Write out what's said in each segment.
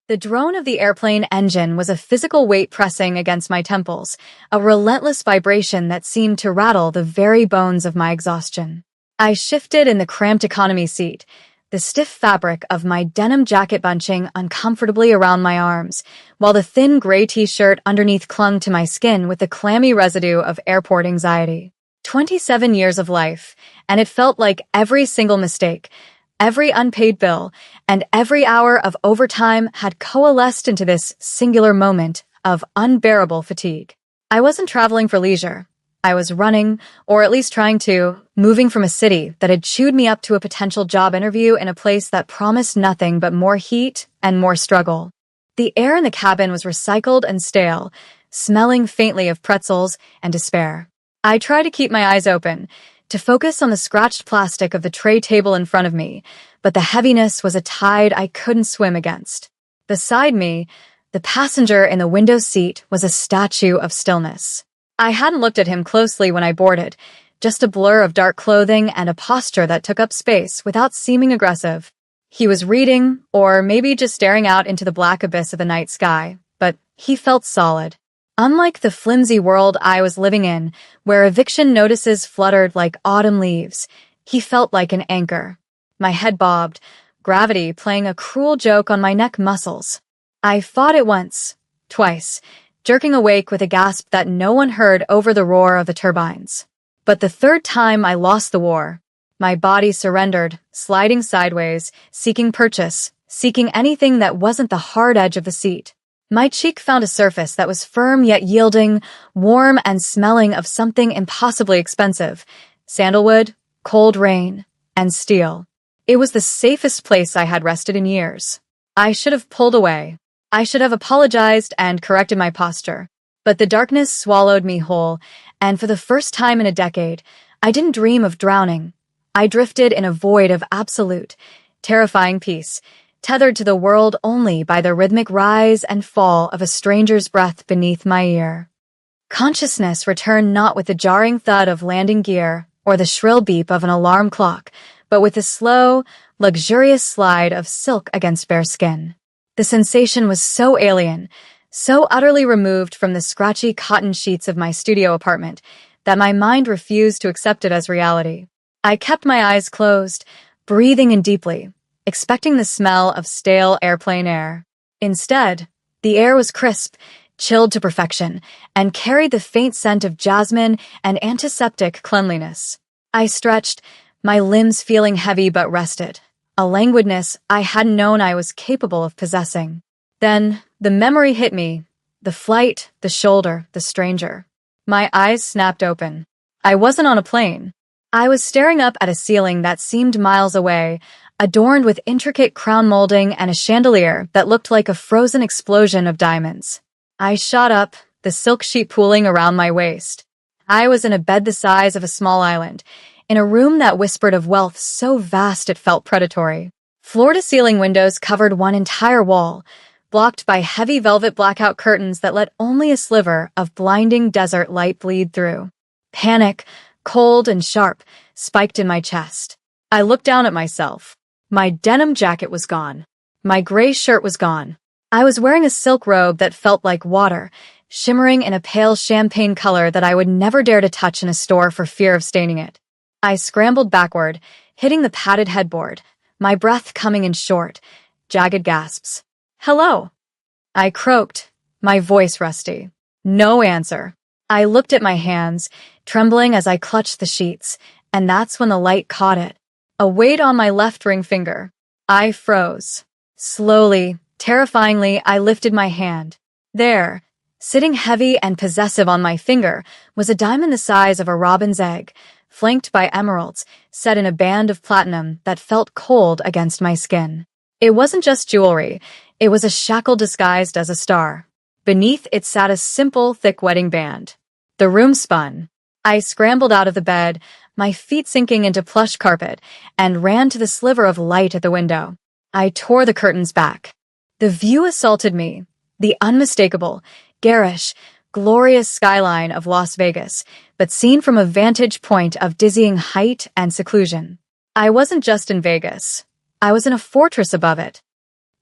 The drone of the airplane engine was a physical weight pressing against my temples, a relentless vibration that seemed to rattle the very bones of my exhaustion. I shifted in the cramped economy seat, the stiff fabric of my denim jacket bunching uncomfortably around my arms, while the thin gray t-shirt underneath clung to my skin with the clammy residue of airport anxiety. 27 years of life, and it felt like every single mistake, every unpaid bill, and every hour of overtime had coalesced into this singular moment of unbearable fatigue. I wasn't traveling for leisure. I was running, or at least trying to, moving from a city that had chewed me up to a potential job interview in a place that promised nothing but more heat and more struggle. The air in the cabin was recycled and stale, smelling faintly of pretzels and despair. I tried to keep my eyes open, to focus on the scratched plastic of the tray table in front of me, but the heaviness was a tide I couldn't swim against. Beside me, the passenger in the window seat was a statue of stillness. I hadn't looked at him closely when I boarded, just a blur of dark clothing and a posture that took up space without seeming aggressive. He was reading, or maybe just staring out into the black abyss of the night sky, but he felt solid. Unlike the flimsy world I was living in, where eviction notices fluttered like autumn leaves, he felt like an anchor. My head bobbed, gravity playing a cruel joke on my neck muscles. I fought it once, twice, jerking awake with a gasp that no one heard over the roar of the turbines. But the third time I lost the war. My body surrendered, sliding sideways, seeking purchase, seeking anything that wasn't the hard edge of the seat. My cheek found a surface that was firm yet yielding, warm and smelling of something impossibly expensive: sandalwood, cold rain, and steel. It was the safest place I had rested in years. I should have pulled away. I should have apologized and corrected my posture. But the darkness swallowed me whole, and for the first time in a decade, I didn't dream of drowning. I drifted in a void of absolute, terrifying peace, tethered to the world only by the rhythmic rise and fall of a stranger's breath beneath my ear. Consciousness returned not with the jarring thud of landing gear or the shrill beep of an alarm clock, but with the slow, luxurious slide of silk against bare skin. The sensation was so alien, so utterly removed from the scratchy cotton sheets of my studio apartment, that my mind refused to accept it as reality. I kept my eyes closed, breathing in deeply, expecting the smell of stale airplane air. Instead, the air was crisp, chilled to perfection, and carried the faint scent of jasmine and antiseptic cleanliness. I stretched, my limbs feeling heavy but rested, a languidness I hadn't known I was capable of possessing. Then, the memory hit me, the flight, the shoulder, the stranger. My eyes snapped open. I wasn't on a plane. I was staring up at a ceiling that seemed miles away, adorned with intricate crown molding and a chandelier that looked like a frozen explosion of diamonds. I shot up, the silk sheet pooling around my waist. I was in a bed the size of a small island, in a room that whispered of wealth so vast it felt predatory. Floor-to-ceiling windows covered one entire wall, blocked by heavy velvet blackout curtains that let only a sliver of blinding desert light bleed through. Panic, cold and sharp, spiked in my chest. I looked down at myself. My denim jacket was gone. My gray shirt was gone. I was wearing a silk robe that felt like water, shimmering in a pale champagne color that I would never dare to touch in a store for fear of staining it. I scrambled backward, hitting the padded headboard, my breath coming in short, jagged gasps. "Hello," I croaked, my voice rusty. No answer. I looked at my hands, trembling as I clutched the sheets, and that's when the light caught it. A weight on my left ring finger. I froze. Slowly, terrifyingly, I lifted my hand. There, sitting heavy and possessive on my finger, was a diamond the size of a robin's egg, flanked by emeralds, set in a band of platinum that felt cold against my skin. It wasn't just jewelry, it was a shackle disguised as a star. Beneath it sat a simple, thick wedding band. The room spun. I scrambled out of the bed, my feet sinking into plush carpet, and ran to the sliver of light at the window. I tore the curtains back. The view assaulted me, the unmistakable, garish, glorious skyline of Las Vegas, but seen from a vantage point of dizzying height and seclusion. I wasn't just in Vegas. I was in a fortress above it.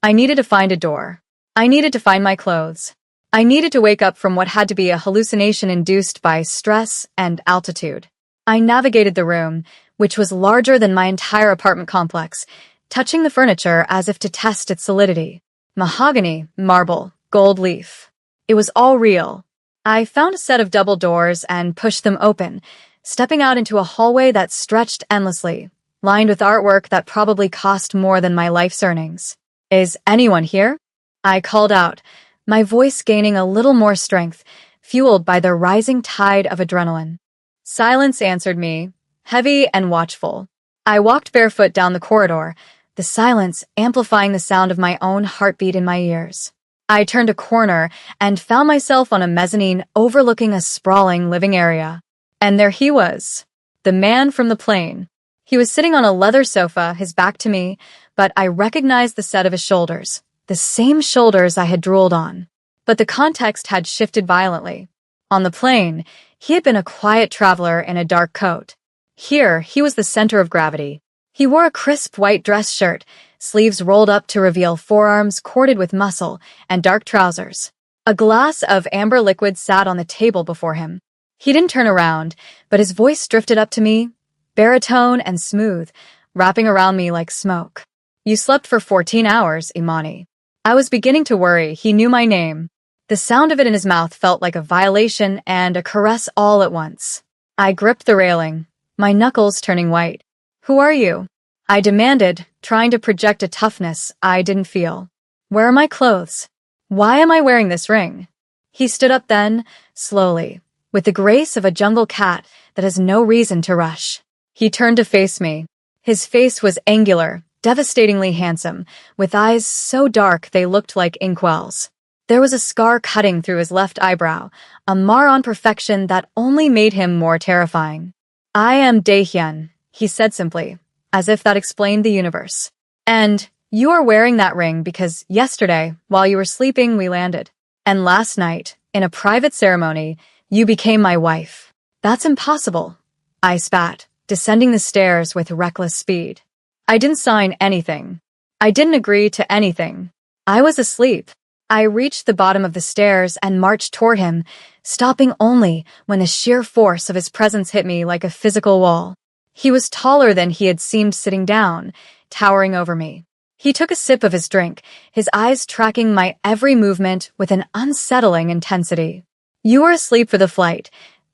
I needed to find a door. I needed to find my clothes. I needed to wake up from what had to be a hallucination induced by stress and altitude. I navigated the room, which was larger than my entire apartment complex, touching the furniture as if to test its solidity. Mahogany, marble, gold leaf. It was all real. I found a set of double doors and pushed them open, stepping out into a hallway that stretched endlessly, lined with artwork that probably cost more than my life's earnings. "Is anyone here?" I called out, my voice gaining a little more strength, fueled by the rising tide of adrenaline. Silence answered me, heavy and watchful. I walked barefoot down the corridor, the silence amplifying the sound of my own heartbeat in my ears. I turned a corner and found myself on a mezzanine overlooking a sprawling living area. And there he was, the man from the plane. He was sitting on a leather sofa, his back to me, but I recognized the set of his shoulders, the same shoulders I had drooled on. But the context had shifted violently. On the plane, he had been a quiet traveler in a dark coat. Here, he was the center of gravity. He wore a crisp white dress shirt, sleeves rolled up to reveal forearms corded with muscle, and dark trousers. A glass of amber liquid sat on the table before him. He didn't turn around, but his voice drifted up to me, baritone and smooth, wrapping around me like smoke. "You slept for 14 hours, Imani." I was beginning to worry. He knew my name. The sound of it in his mouth felt like a violation and a caress all at once. I gripped the railing, my knuckles turning white. "Who are you?" I demanded, trying to project a toughness I didn't feel. "Where are my clothes? Why am I wearing this ring?" He stood up then, slowly, with the grace of a jungle cat that has no reason to rush. He turned to face me. His face was angular, devastatingly handsome, with eyes so dark they looked like inkwells. There was a scar cutting through his left eyebrow, a mar on perfection that only made him more terrifying. "I am Daehyun," he said simply, as if that explained the universe. "And you are wearing that ring because yesterday, while you were sleeping, we landed. And last night, in a private ceremony, you became my wife." "That's impossible," I spat, descending the stairs with reckless speed. I didn't sign anything. I didn't agree to anything. I was asleep. I reached the bottom of the stairs and marched toward him, stopping only when the sheer force of his presence hit me like a physical wall. He was taller than he had seemed sitting down, towering over me. He took a sip of his drink, his eyes tracking my every movement with an unsettling intensity. "You were asleep for the flight,"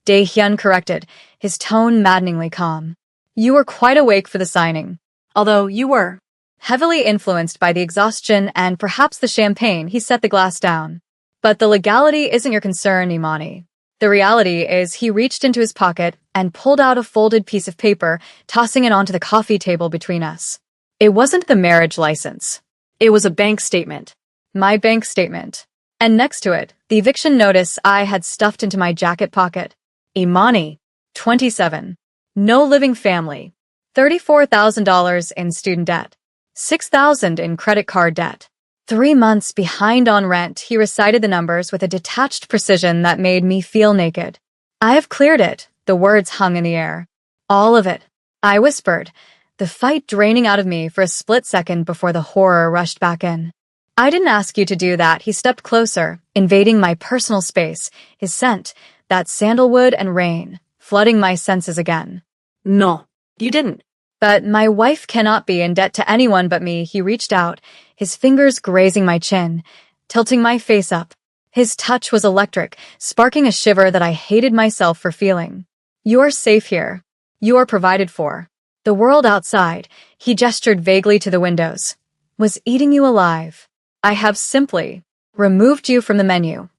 Daehyun corrected, his tone maddeningly calm. "You were quite awake for the signing. Although you were." Heavily influenced by the exhaustion and perhaps the champagne, he set the glass down. "But the legality isn't your concern, Imani. The reality is he reached into his pocket and pulled out a folded piece of paper, tossing it onto the coffee table between us. It wasn't the marriage license. It was a bank statement. My bank statement. And next to it, the eviction notice I had stuffed into my jacket pocket. Imani, 27. No living family. $34,000 in student debt. $6,000 in credit card debt. 3 months behind on rent. He recited the numbers with a detached precision that made me feel naked. "I have cleared it," the words hung in the air. "All of it," I whispered, the fight draining out of me for a split second before the horror rushed back in. "I didn't ask you to do that." He stepped closer, invading my personal space, his scent, that sandalwood and rain, flooding my senses again. "No, you didn't." "But my wife cannot be in debt to anyone but me." He reached out, his fingers grazing my chin, tilting my face up. His touch was electric, sparking a shiver that I hated myself for feeling. "You are safe here. You are provided for. The world outside," he gestured vaguely to the windows, "was eating you alive. I have simply removed you from the menu."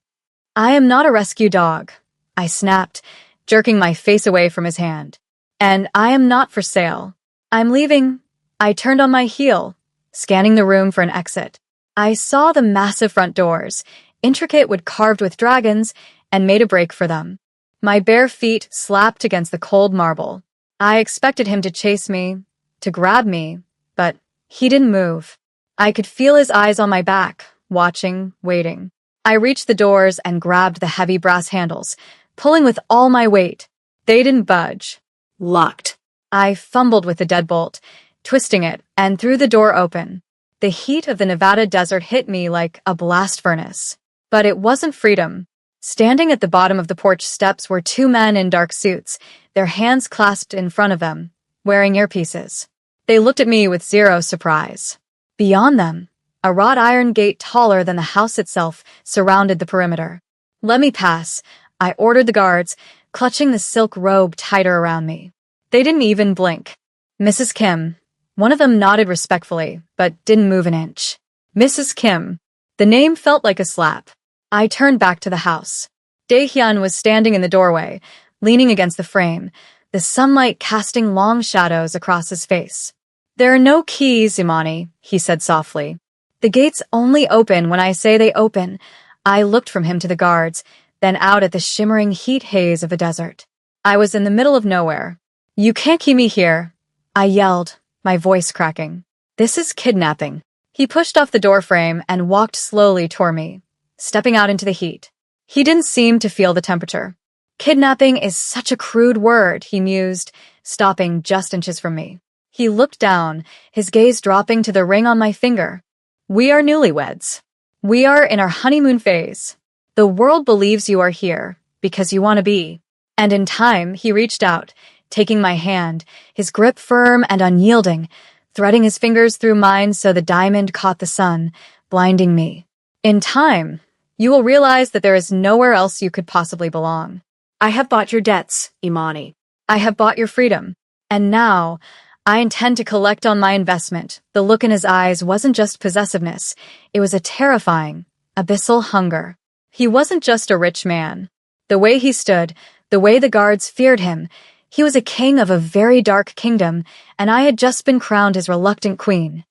"I am not a rescue dog," I snapped, jerking my face away from his hand. "And I am not for sale. I'm leaving." I turned on my heel, scanning the room for an exit. I saw the massive front doors, intricate wood carved with dragons, and made a break for them. My bare feet slapped against the cold marble. I expected him to chase me, to grab me, but he didn't move. I could feel his eyes on my back, watching, waiting. I reached the doors and grabbed the heavy brass handles, pulling with all my weight. They didn't budge. "Locked." I fumbled with the deadbolt, twisting it, and threw the door open. The heat of the Nevada desert hit me like a blast furnace. But it wasn't freedom. Standing at the bottom of the porch steps were two men in dark suits, their hands clasped in front of them, wearing earpieces. They looked at me with zero surprise. Beyond them, a wrought iron gate taller than the house itself surrounded the perimeter. "Let me pass," I ordered the guards, clutching the silk robe tighter around me. They didn't even blink. "Mrs. Kim." One of them nodded respectfully, but didn't move an inch. Mrs. Kim. The name felt like a slap. I turned back to the house. Dae-hyun was standing in the doorway, leaning against the frame, the sunlight casting long shadows across his face. "There are no keys, Imani," he said softly. "The gates only open when I say they open." I looked from him to the guards, then out at the shimmering heat haze of the desert. I was in the middle of nowhere. "You can't keep me here," I yelled, my voice cracking. "This is kidnapping." He pushed off the doorframe and walked slowly toward me, stepping out into the heat. He didn't seem to feel the temperature. "Kidnapping is such a crude word," he mused, stopping just inches from me. He looked down, his gaze dropping to the ring on my finger. "We are newlyweds. We are in our honeymoon phase. The world believes you are here because you want to be." And in time, he reached out, taking my hand, his grip firm and unyielding, threading his fingers through mine so the diamond caught the sun, blinding me. "In time, you will realize that there is nowhere else you could possibly belong. I have bought your debts, Imani. I have bought your freedom. And now, I intend to collect on my investment." The look in his eyes wasn't just possessiveness. It was a terrifying, abyssal hunger. He wasn't just a rich man. The way he stood, the way the guards feared him, he was a king of a very dark kingdom, and I had just been crowned his reluctant queen.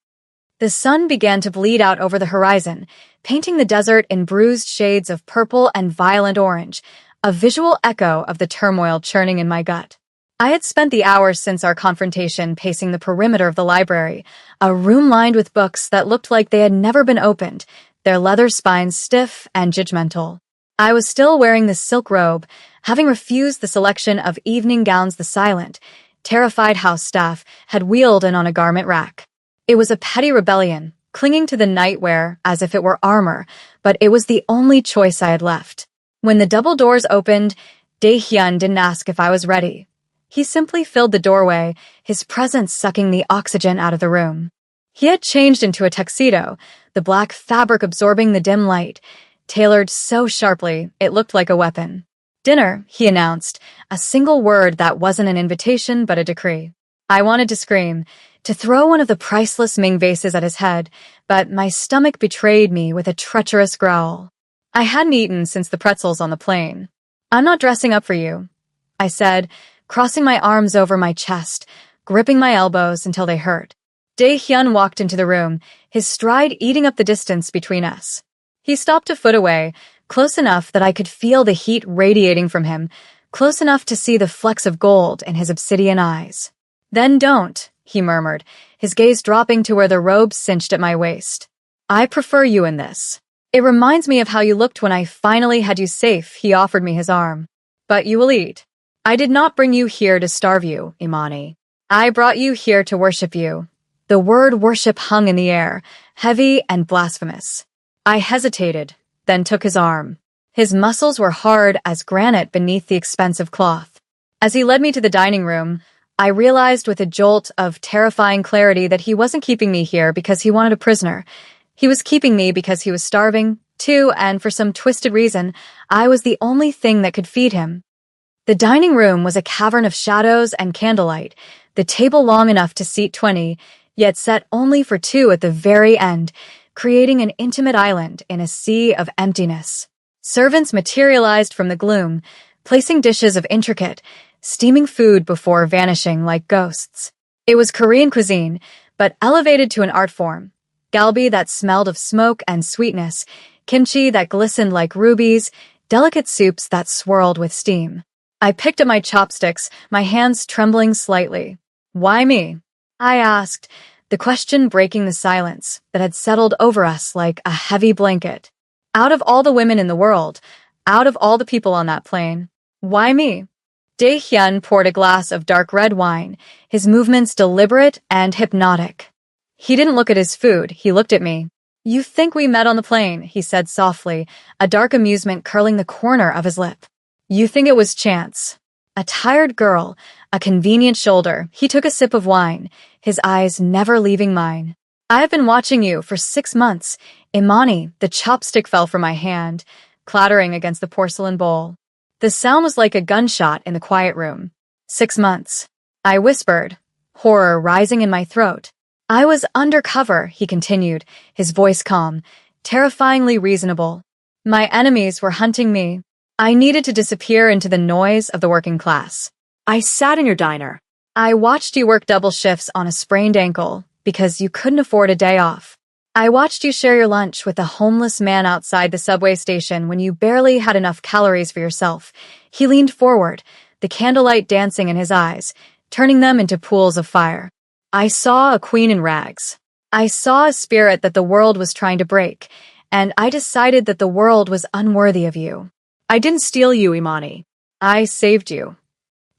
The sun began to bleed out over the horizon, painting the desert in bruised shades of purple and violent orange, a visual echo of the turmoil churning in my gut. I had spent the hours since our confrontation pacing the perimeter of the library, a room lined with books that looked like they had never been opened, their leather spines stiff and judgmental. I was still wearing the silk robe, having refused the selection of evening gowns the silent, terrified house staff had wheeled in on a garment rack. It was a petty rebellion, clinging to the nightwear as if it were armor, but it was the only choice I had left. When the double doors opened, Dae-hyun didn't ask if I was ready. He simply filled the doorway, his presence sucking the oxygen out of the room. He had changed into a tuxedo, the black fabric absorbing the dim light, tailored so sharply it looked like a weapon. "Dinner," he announced, a single word that wasn't an invitation but a decree. I wanted to scream, to throw one of the priceless Ming vases at his head, but my stomach betrayed me with a treacherous growl. I hadn't eaten since the pretzels on the plane. "I'm not dressing up for you," I said, crossing my arms over my chest, gripping my elbows until they hurt. Dae-hyun walked into the room, his stride eating up the distance between us. He stopped a foot away, close enough that I could feel the heat radiating from him, close enough to see the flecks of gold in his obsidian eyes. "Then don't," he murmured, his gaze dropping to where the robe cinched at my waist. "I prefer you in this. It reminds me of how you looked when I finally had you safe." He offered me his arm. "But you will eat. I did not bring you here to starve you, Imani. I brought you here to worship you." The word worship hung in the air, heavy and blasphemous. I hesitated, then took his arm. His muscles were hard as granite beneath the expensive cloth. As he led me to the dining room, I realized with a jolt of terrifying clarity that he wasn't keeping me here because he wanted a prisoner. He was keeping me because he was starving, too, and for some twisted reason, I was the only thing that could feed him. The dining room was a cavern of shadows and candlelight, the table long enough to seat 20, yet set only for 2 at the very end, creating an intimate island in a sea of emptiness. Servants materialized from the gloom, placing dishes of intricate, steaming food before vanishing like ghosts. It was Korean cuisine, but elevated to an art form. Galbi that smelled of smoke and sweetness, kimchi that glistened like rubies, delicate soups that swirled with steam. I picked up my chopsticks, my hands trembling slightly. "Why me?" I asked, the question breaking the silence that had settled over us like a heavy blanket. Out of all the women in the world, out of all the people on that plane, why me? Dae-hyun poured a glass of dark red wine, his movements deliberate and hypnotic. He didn't look at his food, he looked at me. You think we met on the plane, he said softly, a dark amusement curling the corner of his lip. You think it was chance. A tired girl, a convenient shoulder. He took a sip of wine, his eyes never leaving mine. I have been watching you for 6 months. Imani, the chopstick fell from my hand, clattering against the porcelain bowl. The sound was like a gunshot in the quiet room. 6 months. I whispered, horror rising in my throat. I was undercover, he continued, his voice calm, terrifyingly reasonable. My enemies were hunting me. I needed to disappear into the noise of the working class. I sat in your diner. I watched you work double shifts on a sprained ankle because you couldn't afford a day off. I watched you share your lunch with a homeless man outside the subway station when you barely had enough calories for yourself. He leaned forward, the candlelight dancing in his eyes, turning them into pools of fire. I saw a queen in rags. I saw a spirit that the world was trying to break, and I decided that the world was unworthy of you. I didn't steal you, Imani. I saved you.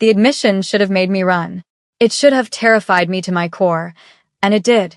The admission should have made me run. It should have terrified me to my core, and it did.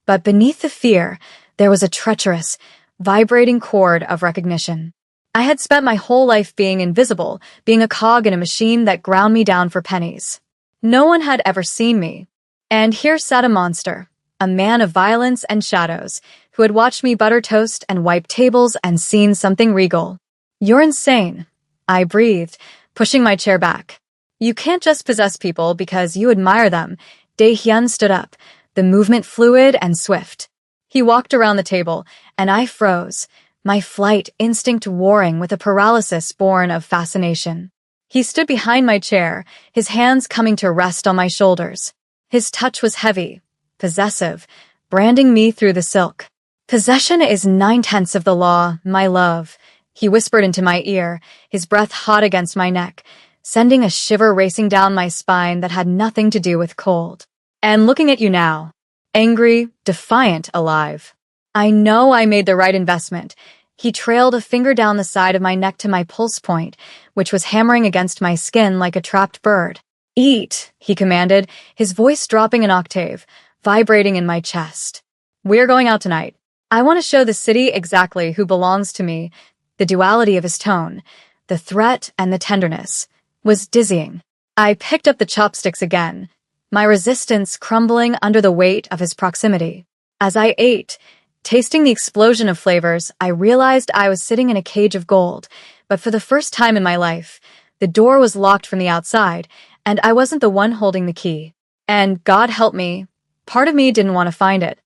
But beneath the fear, there was a treacherous, vibrating chord of recognition. I had spent my whole life being invisible, being a cog in a machine that ground me down for pennies. No one had ever seen me. And here sat a monster, a man of violence and shadows, who had watched me butter toast and wipe tables and seen something regal. You're insane, I breathed, pushing my chair back. You can't just possess people because you admire them. Dae-hyun stood up, the movement fluid and swift. He walked around the table, and I froze, my flight instinct warring with a paralysis born of fascination. He stood behind my chair, his hands coming to rest on my shoulders. His touch was heavy, possessive, branding me through the silk. Possession is 9/10 of the law, my love, he whispered into my ear, his breath hot against my neck, sending a shiver racing down my spine that had nothing to do with cold. And looking at you now, angry, defiant, alive. I know I made the right investment. He trailed a finger down the side of my neck to my pulse point, which was hammering against my skin like a trapped bird. Eat, he commanded, his voice dropping an octave, vibrating in my chest. We're going out tonight. I want to show the city exactly who belongs to me. The duality of his tone, the threat and the tenderness, was dizzying. I picked up the chopsticks again, my resistance crumbling under the weight of his proximity. As I ate, tasting the explosion of flavors, I realized I was sitting in a cage of gold, but for the first time in my life, the door was locked from the outside, and I wasn't the one holding the key. And God help me, part of me didn't want to find it.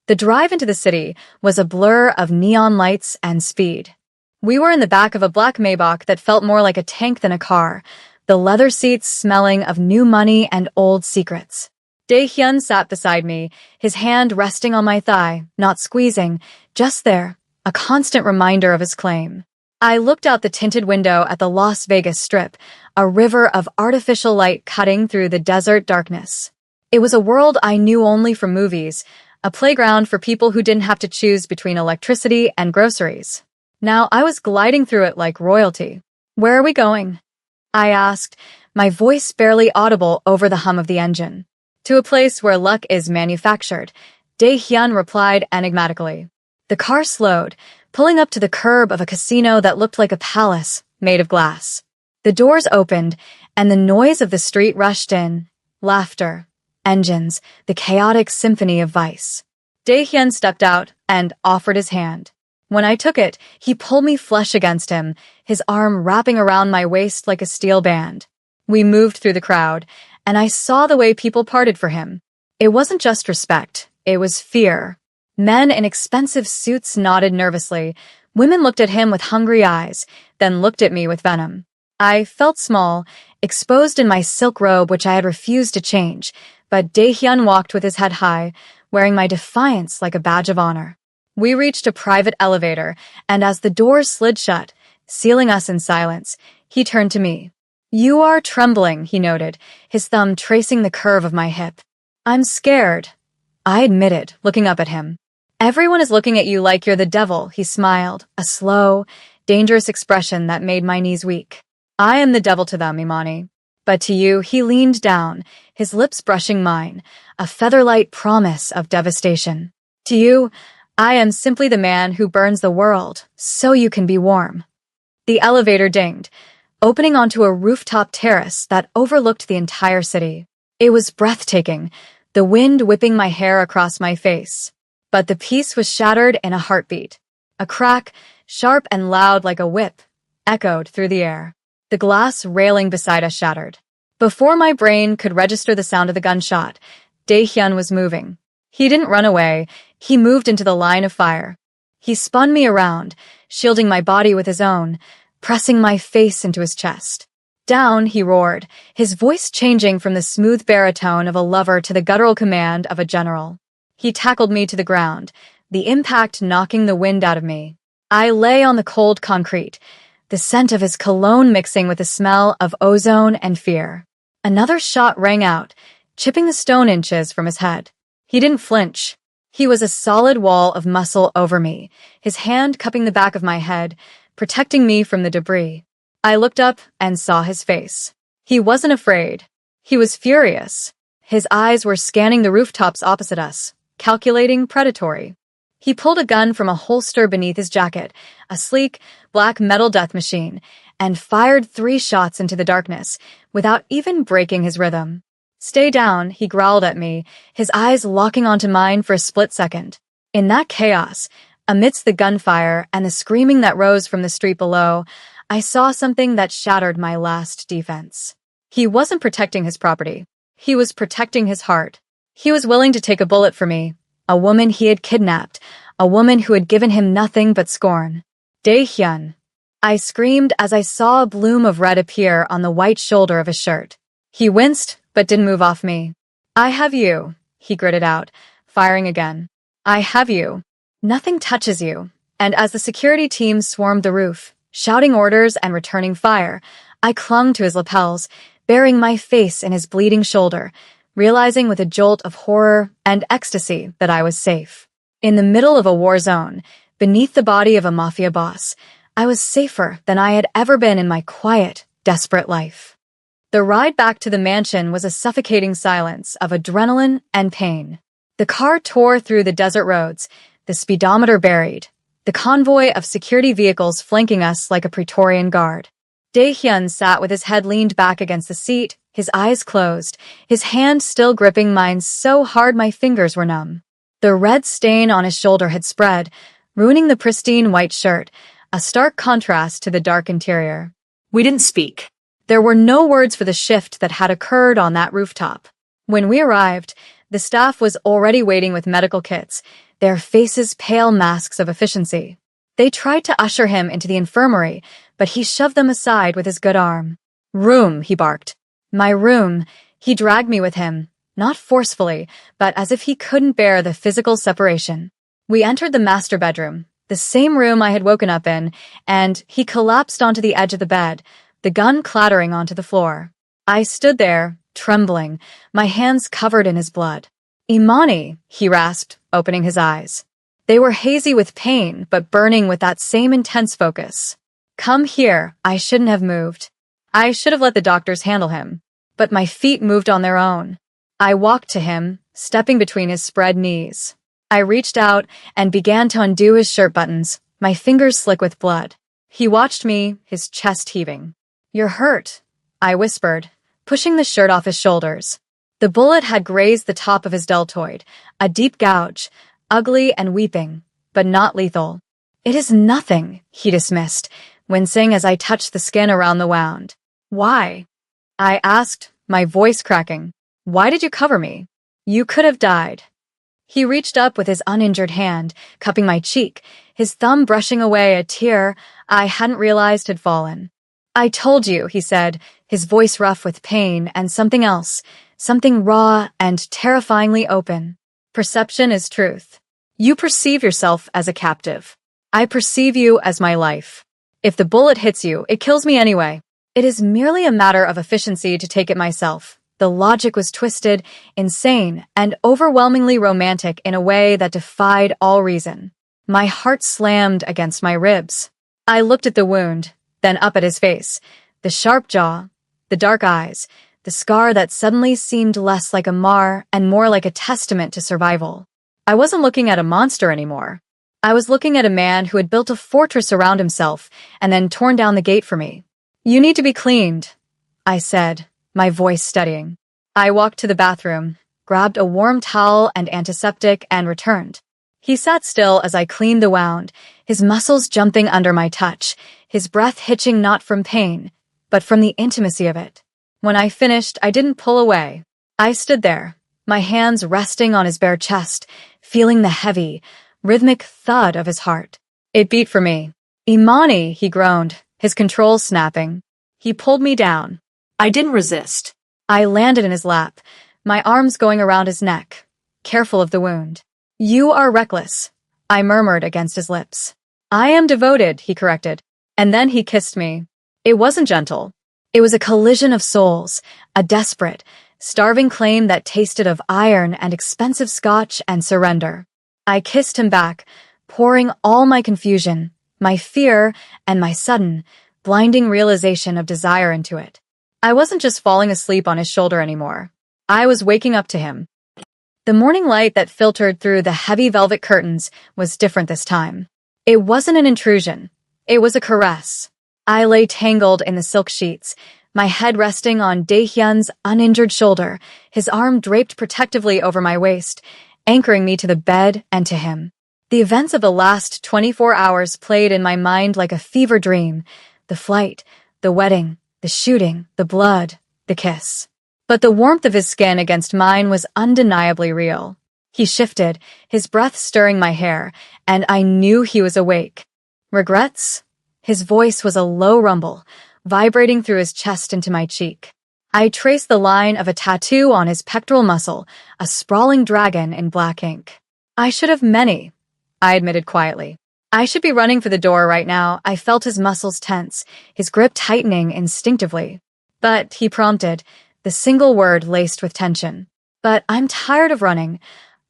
The drive into the city was a blur of neon lights and speed. We were in the back of a black Maybach that felt more like a tank than a car, the leather seats smelling of new money and old secrets. Dae-hyun sat beside me, his hand resting on my thigh, not squeezing, just there, a constant reminder of his claim. I looked out the tinted window at the Las Vegas Strip, a river of artificial light cutting through the desert darkness. It was a world I knew only from movies, a playground for people who didn't have to choose between electricity and groceries. Now I was gliding through it like royalty. Where are we going? I asked, my voice barely audible over the hum of the engine. To a place where luck is manufactured, Dae-hyun replied enigmatically. The car slowed, pulling up to the curb of a casino that looked like a palace made of glass. The doors opened, and the noise of the street rushed in. Laughter, engines, the chaotic symphony of vice. Dae-hyun stepped out and offered his hand. When I took it, he pulled me flush against him, his arm wrapping around my waist like a steel band. We moved through the crowd, and I saw the way people parted for him. It wasn't just respect, it was fear. Men in expensive suits nodded nervously. Women looked at him with hungry eyes, then looked at me with venom. I felt small, exposed in my silk robe which I had refused to change, but Dae-hyun walked with his head high, wearing my defiance like a badge of honor. We reached a private elevator, and as the doors slid shut, sealing us in silence, he turned to me. You are trembling, he noted, his thumb tracing the curve of my hip. I'm scared, I admitted, looking up at him. Everyone is looking at you like you're the devil, he smiled, a slow, dangerous expression that made my knees weak. I am the devil to them, Imani. But to you, he leaned down, his lips brushing mine, a featherlight promise of devastation. To you, I am simply the man who burns the world, so you can be warm. The elevator dinged, opening onto a rooftop terrace that overlooked the entire city. It was breathtaking, the wind whipping my hair across my face. But the peace was shattered in a heartbeat. A crack, sharp and loud like a whip, echoed through the air. The glass railing beside us shattered. Before my brain could register the sound of the gunshot, Dae-hyun was moving. He didn't run away, he moved into the line of fire. He spun me around, shielding my body with his own, pressing my face into his chest. Down, he roared, his voice changing from the smooth baritone of a lover to the guttural command of a general. He tackled me to the ground, the impact knocking the wind out of me. I lay on the cold concrete, the scent of his cologne mixing with the smell of ozone and fear. Another shot rang out, chipping the stone inches from his head. He didn't flinch. He was a solid wall of muscle over me, his hand cupping the back of my head, protecting me from the debris. I looked up and saw his face. He wasn't afraid. He was furious. His eyes were scanning the rooftops opposite us, calculating, predatory. He pulled a gun from a holster beneath his jacket, a sleek, black metal death machine, and fired 3 shots into the darkness, without even breaking his rhythm. "Stay down," he growled at me, his eyes locking onto mine for a split second. In that chaos, amidst the gunfire and the screaming that rose from the street below, I saw something that shattered my last defense. He wasn't protecting his property. He was protecting his heart. He was willing to take a bullet for me, a woman he had kidnapped, a woman who had given him nothing but scorn. "Dae-hyun," I screamed as I saw a bloom of red appear on the white shoulder of his shirt. He winced, but didn't move off me. "I have you," he gritted out, firing again. "I have you. Nothing touches you." And as the security team swarmed the roof, shouting orders and returning fire, I clung to his lapels, burying my face in his bleeding shoulder, realizing with a jolt of horror and ecstasy that I was safe. In the middle of a war zone, beneath the body of a Mafia boss, I was safer than I had ever been in my quiet, desperate life. The ride back to the mansion was a suffocating silence of adrenaline and pain. The car tore through the desert roads, the speedometer buried, the convoy of security vehicles flanking us like a Praetorian guard. Dae-hyun sat with his head leaned back against the seat, his eyes closed, his hand still gripping mine so hard my fingers were numb. The red stain on his shoulder had spread, ruining the pristine white shirt, a stark contrast to the dark interior. We didn't speak. There were no words for the shift that had occurred on that rooftop. When we arrived, the staff was already waiting with medical kits, their faces pale masks of efficiency. They tried to usher him into the infirmary, but he shoved them aside with his good arm. "Room," he barked. "My room." He dragged me with him, not forcefully, but as if he couldn't bear the physical separation. We entered the master bedroom, the same room I had woken up in, and he collapsed onto the edge of the bed, the gun clattering onto the floor. I stood there, trembling, my hands covered in his blood. "Imani," he rasped, opening his eyes. They were hazy with pain, but burning with that same intense focus. "Come here." I shouldn't have moved. I should have let the doctors handle him. But my feet moved on their own. I walked to him, stepping between his spread knees. I reached out and began to undo his shirt buttons, my fingers slick with blood. He watched me, his chest heaving. "You're hurt," I whispered, pushing the shirt off his shoulders. The bullet had grazed the top of his deltoid, a deep gouge, ugly and weeping, but not lethal. "It is nothing," he dismissed, wincing as I touched the skin around the wound. "Why?" I asked, my voice cracking. "Why did you cover me? You could have died." He reached up with his uninjured hand, cupping my cheek, his thumb brushing away a tear I hadn't realized had fallen. "I told you," he said, his voice rough with pain and something else, something raw and terrifyingly open. "Perception is truth. You perceive yourself as a captive. I perceive you as my life. If the bullet hits you, it kills me anyway. It is merely a matter of efficiency to take it myself." The logic was twisted, insane, and overwhelmingly romantic in a way that defied all reason. My heart slammed against my ribs. I looked at the wound, then up at his face, the sharp jaw, the dark eyes, the scar that suddenly seemed less like a mar and more like a testament to survival. I wasn't looking at a monster anymore. I was looking at a man who had built a fortress around himself and then torn down the gate for me. "You need to be cleaned," I said, my voice steadying. I walked to the bathroom, grabbed a warm towel and antiseptic, and returned. He sat still as I cleaned the wound, his muscles jumping under my touch, his breath hitching not from pain, but from the intimacy of it. When I finished, I didn't pull away. I stood there, my hands resting on his bare chest, feeling the heavy, rhythmic thud of his heart. It beat for me. "Imani," he groaned, his controls snapping. He pulled me down. I didn't resist. I landed in his lap, my arms going around his neck, careful of the wound. "You are reckless," I murmured against his lips. "I am devoted," he corrected. And then he kissed me. It wasn't gentle. It was a collision of souls, a desperate, starving claim that tasted of iron and expensive scotch and surrender. I kissed him back, pouring all my confusion, my fear, and my sudden, blinding realization of desire into it. I wasn't just falling asleep on his shoulder anymore. I was waking up to him. The morning light that filtered through the heavy velvet curtains was different this time. It wasn't an intrusion. It was a caress. I lay tangled in the silk sheets, my head resting on Daehyun's uninjured shoulder, his arm draped protectively over my waist, anchoring me to the bed and to him. The events of the last 24 hours played in my mind like a fever dream. The flight, the wedding, the shooting, the blood, the kiss. But the warmth of his skin against mine was undeniably real. He shifted, his breath stirring my hair, and I knew he was awake. "Regrets?" His voice was a low rumble, vibrating through his chest into my cheek. I traced the line of a tattoo on his pectoral muscle, a sprawling dragon in black ink. "I should have many," I admitted quietly. "I should be running for the door right now." I felt his muscles tense, his grip tightening instinctively. "But," he prompted, the single word laced with tension. "But I'm tired of running."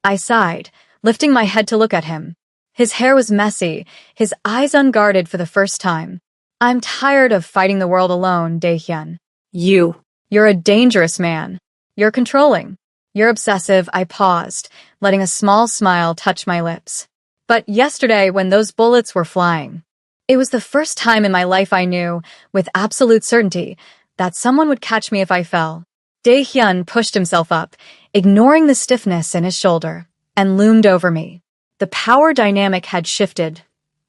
I sighed, lifting my head to look at him. His hair was messy, his eyes unguarded for the first time. "I'm tired of fighting the world alone, Daehyun." You're a dangerous man. You're controlling. You're obsessive." I paused, letting a small smile touch my lips. "But yesterday, when those bullets were flying, it was the first time in my life I knew, with absolute certainty, that someone would catch me if I fell." Daehyun pushed himself up, ignoring the stiffness in his shoulder, and loomed over me. The power dynamic had shifted,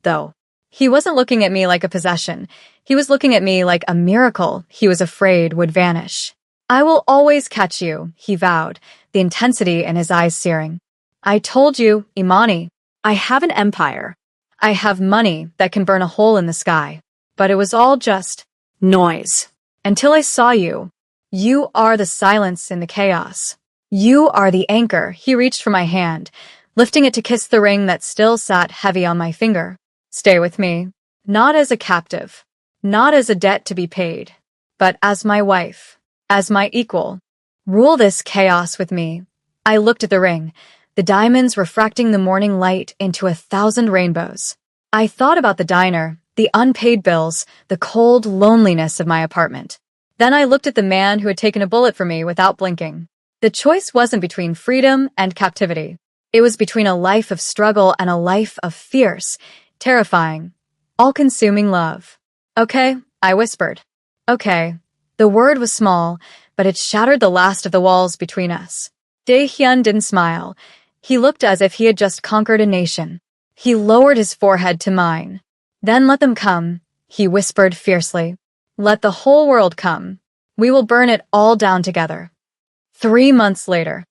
though. He wasn't looking at me like a possession. He was looking at me like a miracle he was afraid would vanish. "I will always catch you," he vowed, the intensity in his eyes searing. "I told you, Imani, I have an empire. I have money that can burn a hole in the sky. But it was all just noise. Until I saw you. You are the silence in the chaos. You are the anchor." He reached for my hand, lifting it to kiss the ring that still sat heavy on my finger. "Stay with me. Not as a captive. Not as a debt to be paid. But as my wife. As my equal. Rule this chaos with me." I looked at the ring, the diamonds refracting the morning light into 1,000 rainbows. I thought about the diner, the unpaid bills, the cold loneliness of my apartment. Then I looked at the man who had taken a bullet for me without blinking. The choice wasn't between freedom and captivity. It was between a life of struggle and a life of fierce, terrifying, all-consuming love. "Okay," I whispered. "Okay." The word was small, but it shattered the last of the walls between us. Daehyun didn't smile. He looked as if he had just conquered a nation. He lowered his forehead to mine. "Then let them come," he whispered fiercely. "Let the whole world come. We will burn it all down together." 3 months later.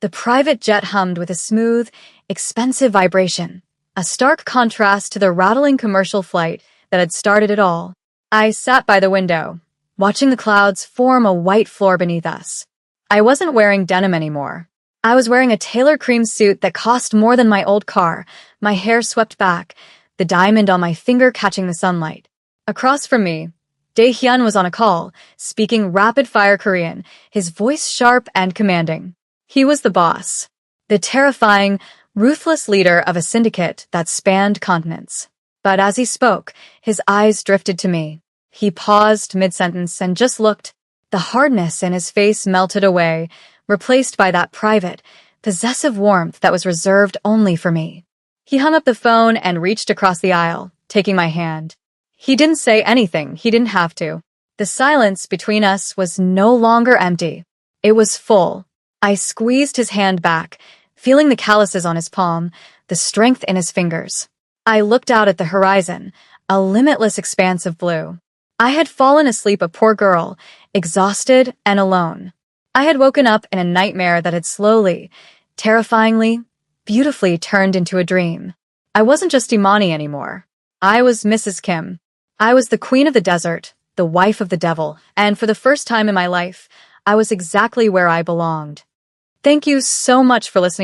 The private jet hummed with a smooth, expensive vibration, a stark contrast to the rattling commercial flight that had started it all. I sat by the window, watching the clouds form a white floor beneath us. I wasn't wearing denim anymore. I was wearing a Taylor cream suit that cost more than my old car, my hair swept back, the diamond on my finger catching the sunlight. Across from me, Daehyun was on a call, speaking rapid-fire Korean, his voice sharp and commanding. He was the boss, the terrifying, ruthless leader of a syndicate that spanned continents. But as he spoke, his eyes drifted to me. He paused mid-sentence and just looked, The hardness in his face melted away, replaced by that private, possessive warmth that was reserved only for me. He hung up the phone and reached across the aisle, taking my hand. He didn't say anything, he didn't have to. The silence between us was no longer empty. It was full. I squeezed his hand back, feeling the calluses on his palm, the strength in his fingers. I looked out at the horizon, a limitless expanse of blue. I had fallen asleep a poor girl, exhausted and alone. I had woken up in a nightmare that had slowly, terrifyingly, beautifully turned into a dream. I wasn't just Imani anymore. I was Mrs. Kim. I was the queen of the desert, the wife of the devil, and for the first time in my life, I was exactly where I belonged. Thank you so much for listening.